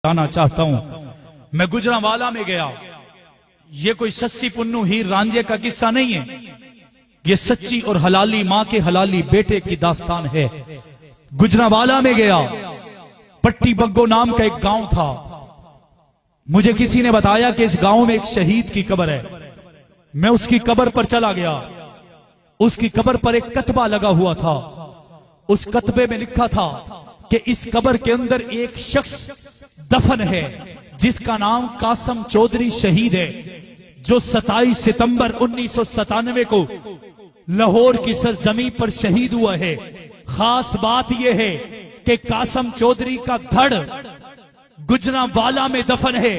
बताना चाहता हूं। मैं गुजरांवाला में गया। ये कोई सस्सी पुन्नू हीर रांझे का किस्सा नहीं है, ये सच्ची और हलाली मां के हलाली बेटे की दास्तान है। गुजरांवाला में गया, पट्टी बग्गो नाम का एक गांव था। मुझे किसी ने बताया कि इस गांव में एक शहीद की कब्र है। मैं उसकी कब्र पर चला गया। उसकी कब्र पर एक कतबा लगा हुआ था। उस कतबे में लिखा था कि इस कब्र के अंदर एक शख्स दफन है जिसका नाम कासम चौधरी शहीद है, जो 27 सितंबर 1997 को लाहौर की सरजमी पर शहीद हुआ है। खास बात यह है कि कासम चौधरी का धड़ गुजरांवाला में दफन है,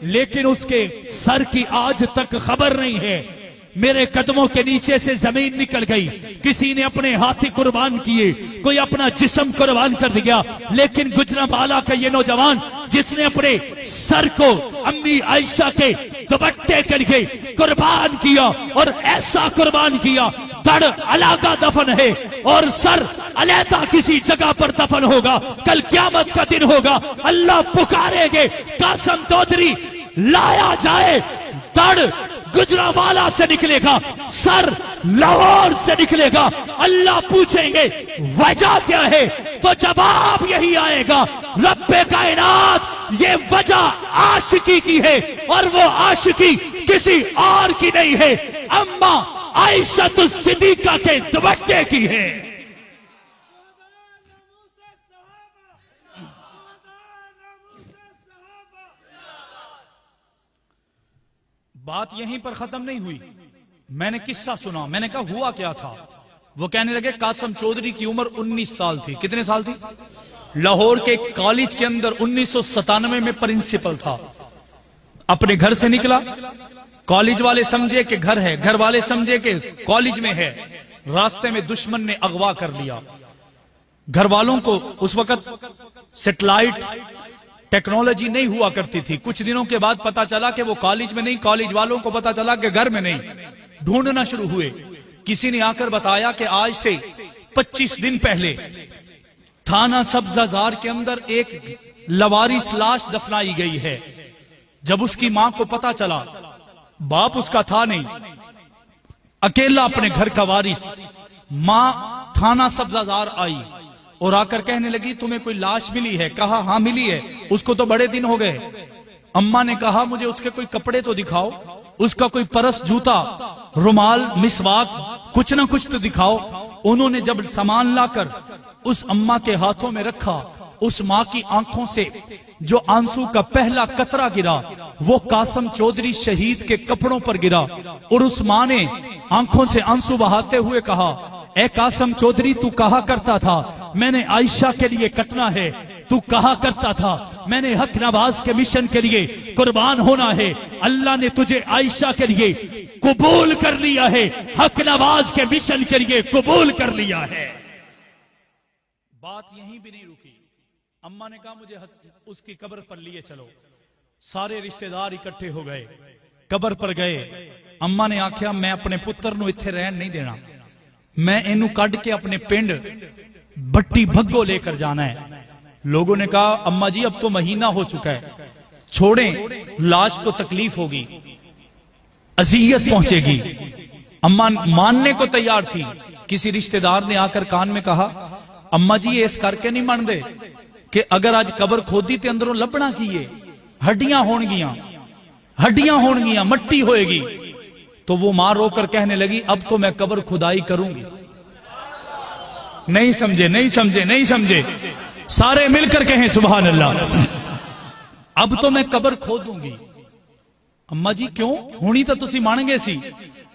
लेकिन उसके सर की आज तक खबर नहीं है। मेरे कदमों के नीचे से जमीन निकल गई। किसी ने अपने हाथी कुर्बान किए, कोई अपना जिस्म कुर्बान कर दिया, लेकिन गुजरांवाला का ये नौजवान जिसने अपने सर को अम्मी आयशा के दुपट्टे के लिए कुर्बान किया, और ऐसा कुर्बान किया, धड़ अलग दफन है और सर अलहदा किसी जगह पर दफन होगा। कल क़यामत का दिन होगा, अल्लाह पुकारेंगे, कासम चौधरी लाया जाए। धड़ गुजरांवाला से निकलेगा, सर लाहौर से निकलेगा। अल्लाह पूछेंगे वजह क्या है, तो जवाब यही आएगा, रब्बे कायनात ये वजह आशिकी की है, और वो आशिकी किसी और की नहीं है, अम्मा आयशा सिद्दीका के दुपट्टे की है। बात यहीं पर खत्म नहीं हुई। मैंने किस्सा सुना। मैंने कहा हुआ क्या था। वो कहने लगे कासम चौधरी की उम्र 19 साल थी। कितने साल थी? लाहौर के कॉलेज के अंदर 1997 में प्रिंसिपल था। अपने घर से निकला, कॉलेज वाले समझे कि घर है, घर वाले समझे कि कॉलेज में है। रास्ते में दुश्मन ने अगवा कर लिया। घर वालों को उस वक्त सैटेलाइट टेक्नोलॉजी नहीं हुआ करती थी। कुछ दिनों के बाद पता चला कि वो कॉलेज में नहीं, कॉलेज वालों को पता चला कि घर में नहीं। ढूंढना शुरू हुए। किसी ने आकर बताया कि आज से 25 दिन पहले थाना सब्जाजार के अंदर एक लवारिस लाश दफनाई गई है। जब उसकी मां को पता चला, बाप उसका था नहीं, अकेला अपने घर का वारिस, मां थाना सब्जाजार आई और आकर कहने लगी तुम्हें कोई लाश मिली है? कहा हां मिली है। उसको तो बड़े दिन हो गए। अम्मा ने कहा मुझे उसके कोई कपड़े तो दिखाओ, उसका कोई परस, जूता, रुमाल, मिसवाक, कुछ ना कुछ तो दिखाओ। उन्होंने जब सामान लाकर उस अम्मा के हाथों में रखा, उस मां की आंखों से जो आंसू का पहला कतरा गिरा वो कासम चौधरी शहीद के कपड़ों पर गिरा, और उस मां ने आंखों से आंसू बहाते हुए कहा, ए कासम चौधरी तू कहा करता था मैंने आयशा के लिए कटना है, तू कहा करता था मैंने हक नवाज के मिशन के लिए कुर्बान होना है। अल्लाह ने तुझे आयशा के लिए कबूल कर लिया है, हक नवाज के मिशन के लिए कबूल कर लिया है। बात यहीं भी नहीं रुकी। अम्मा ने कहा मुझे उसकी कब्र पर लिए चलो। सारे रिश्तेदार इकट्ठे हो गए, कब्र पर गए। अम्मा ने आख्या मैं अपने पुत्र नु इत्थे रहन नहीं देना, मैं इनू कट के अपने पिंड भट्टी भग्गो लेकर जाना है। लोगों ने कहा अम्मा जी अब तो महीना हो चुका है, छोड़ें, लाश को तकलीफ होगी, अजियत पहुंचेगी। अम्मा मानने को तैयार थी। किसी रिश्तेदार ने आकर कान में कहा अम्मा जी ये इस करके नहीं मानते कि अगर आज कब्र खोदी ते अंदरों लभना की है, हड्डियां होणगियां, हड्डियां होणगियां, मट्टी होएगी। तो वो मां रोकर कहने लगी अब तो मैं कब्र खुदाई करूंगी। नहीं समझे, नहीं समझे, नहीं समझे। सारे मिलकर कहें सुभान अल्लाह। अब तो मैं कब्र खोदूंगी। अम्मा जी क्यों? हुणी तो तुसी मान गए सी।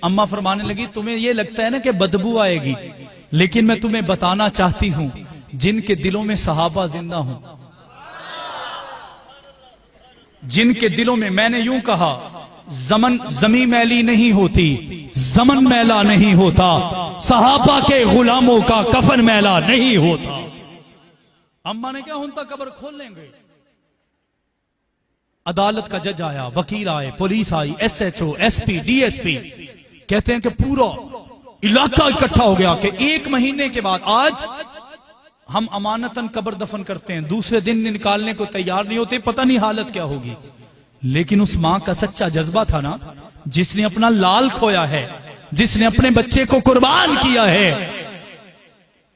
अम्मा फरमाने लगी तुम्हें यह लगता है ना कि बदबू आएगी, लेकिन मैं तुम्हें बताना चाहती हूं जिनके दिलों में सहाबा जिंदा हूं, जिनके दिलों में, मैंने यूं कहा जमी मैली नहीं होती, जमन मैला नहीं होता, सहाबा के गुलामों का कफन मैला नहीं होता। अम्मा ने क्या हुंता कब्र खोल लेंगे। अदालत का जज आया, वकील आए, पुलिस आई, SHO, SP, DSP, कहते हैं कि पूरा इलाका इकट्ठा हो गया कि 1 महीने के बाद आज हम अमानतन कब्र दफन करते हैं, दूसरे दिन निकालने को तैयार नहीं होते, पता नहीं हालत क्या होगी। लेकिन उस मां का सच्चा जज्बा था ना, जिसने अपना लाल खोया है, जिसने अपने बच्चे को कुर्बान किया है।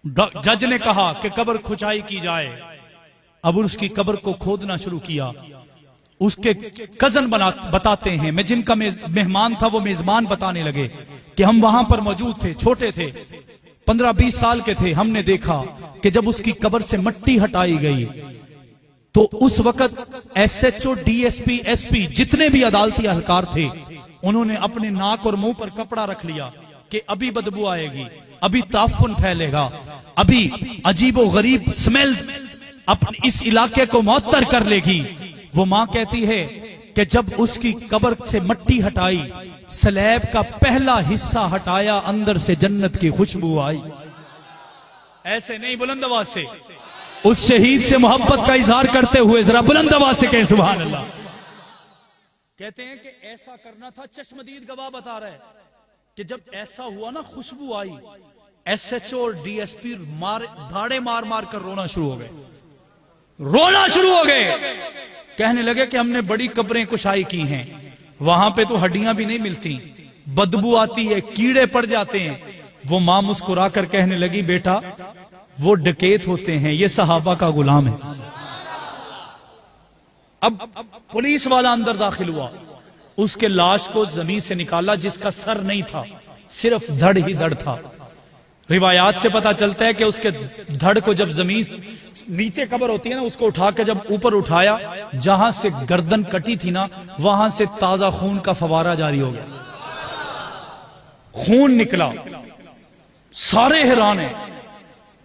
जज ने कहा कि कब्र खुदाई की जाए। अब उसकी कब्र को खोदना शुरू किया। उसके कजन बताते हैं, मैं जिनका मेहमान था वो मेजबान बताने लगे कि हम वहां पर मौजूद थे, छोटे थे, 15-20 साल के थे। हमने देखा कि जब उसकी कब्र से मिट्टी हटाई गई तो उस वक्त SHO, DSP, SP जितने भी अदालती अहलकार थे, उन्होंने अपने नाक और मुंह पर कपड़ा रख लिया कि अभी बदबू आएगी, अभी ताफुन फैलेगा, अभी अजीबो गरीब स्मेल अपने इस इलाके को मुअत्तर कर लेगी। वो मां कहती है कि जब उसकी कब्र से मिट्टी हटाई, स्लैब का पहला हिस्सा हटाया, अंदर से जन्नत की खुशबू आई। ऐसे नहीं, बुलंद आवाज से उस शहीद से मोहब्बत का इजहार करते हुए जरा बुलंद आवाज से कहें सुभान अल्लाह। कहते हैं कि ऐसा करना था। चश्मदीद गवाह बता रहा है कि जब ऐसा हुआ ना, खुशबू आई, SHO और DSP धाड़े मार मार कर रोना शुरू हो गए, रोना शुरू हो गए। कहने लगे कि हमने बड़ी कब्रें कुशाई की हैं, वहां पे तो हड्डियां भी नहीं मिलती, बदबू आती है, कीड़े पड़ जाते हैं। वो मां मुस्कुरा कर कहने लगी, बेटा वो डकैत होते हैं, ये सहाबा का गुलाम है। अब पुलिस वाला अंदर दाखिल हुआ, उसके लाश को जमीन से निकाला, जिसका सर नहीं था, सिर्फ धड़ ही धड़ था। रिवायात से पता चलता है कि उसके धड़ को जब जमीन नीचे कब्र होती है ना, उसको उठा के जब ऊपर उठाया, जहां से गर्दन कटी थी ना, वहां से ताजा खून का फवारा जारी हो गया, खून निकला। सारे हैरान हैं।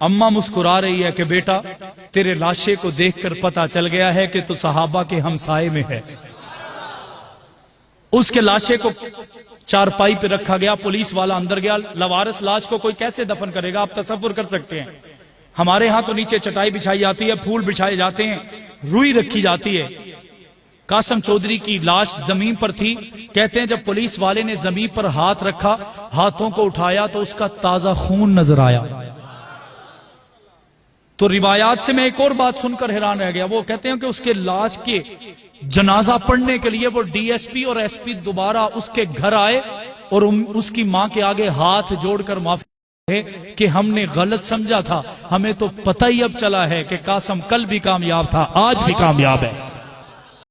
अम्मा मुस्कुरा रही है कि बेटा तेरे लाशे को देखकर पता चल गया है कि तू सहाबा के हमसाए में है। उसके लाशे को चारपाई पे रखा गया, पुलिस वाला अंदर गया। लवारिस लाश को कोई कैसे दफन करेगा, आप तसव्वुर कर सकते हैं। हमारे यहां तो नीचे चटाई बिछाई जाती है, फूल बिछाए जाते हैं, रुई रखी जाती है। कासम चौधरी की लाश जमीन पर थी। कहते हैं जब पुलिस वाले ने जमीन पर हाथ रखा, हाथों को उठाया तो उसका ताजा खून नजर आया। तो रिवायात से मैं एक और बात सुनकर हैरान रह गया। वो कहते हैं कि उसके लाश के जनाजा पढ़ने के लिए वो DSP और SP दोबारा उसके घर आए और उसकी मां के आगे हाथ जोड़कर माफी है कि हमने गलत समझा था, हमें तो पता ही अब चला है कि कासम कल भी कामयाब था, आज भी कामयाब है।